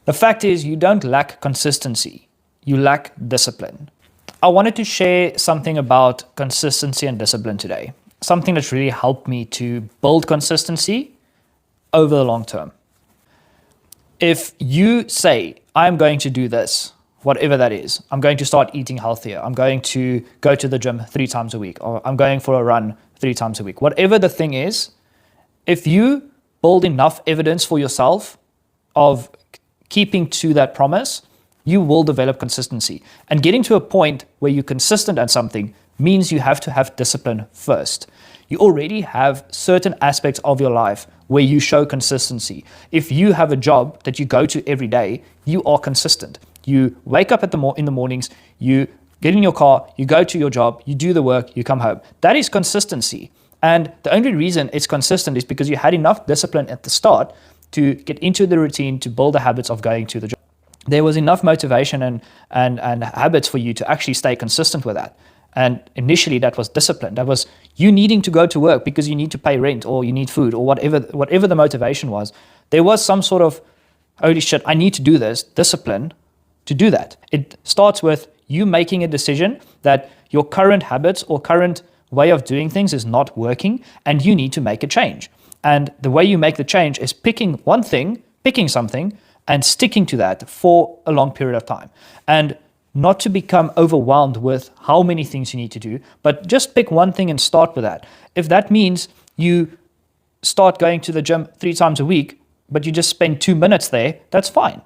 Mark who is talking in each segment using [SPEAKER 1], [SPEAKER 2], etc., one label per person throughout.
[SPEAKER 1] The fact is, you don't lack consistency, you lack discipline. I wanted to share something about consistency and discipline today, something that's really helped me to build consistency over the long term. If you say, I'm going to do this, whatever that is, I'm going to start eating healthier, I'm going to go to the gym 3 times a week, or I'm going for a run 3 times a week, whatever the thing is, if you build enough evidence for yourself of keeping to that promise, you will develop consistency. And getting to a point where you're consistent at something means you have to have discipline first. You already have certain aspects of your life where you show consistency. If you have a job that you go to every day, you are consistent. You wake up in the mornings, you get in your car, you go to your job, you do the work, you come home. That is consistency. And the only reason it's consistent is because you had enough discipline at the start to get into the routine, to build the habits of going to the job. There was enough motivation and habits for you to actually stay consistent with that. And initially that was discipline. That was you needing to go to work because you need to pay rent or you need food or whatever the motivation was. There was some sort of, holy shit, I need to do this, discipline to do that. It starts with you making a decision that your current habits or current way of doing things is not working and you need to make a change. And the way you make the change is picking something and sticking to that for a long period of time. And not to become overwhelmed with how many things you need to do, but just pick one thing and start with that. If that means you start going to the gym 3 times a week, but you just spend 2 minutes there, that's fine.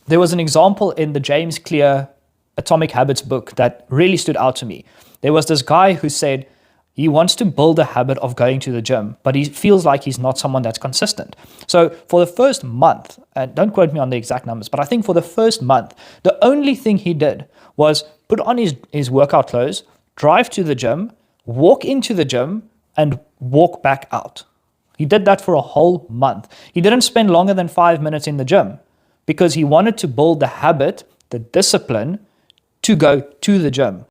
[SPEAKER 1] There was an example in the James Clear Atomic Habits book that really stood out to me. There was this guy who said, he wants to build a habit of going to the gym, but he feels like he's not someone that's consistent. So for the first month, and don't quote me on the exact numbers, but I think for the first month, the only thing he did was put on his workout clothes, drive to the gym, walk into the gym, and walk back out. He did that for a whole month. He didn't spend longer than 5 minutes in the gym because he wanted to build the habit, the discipline, to go to the gym.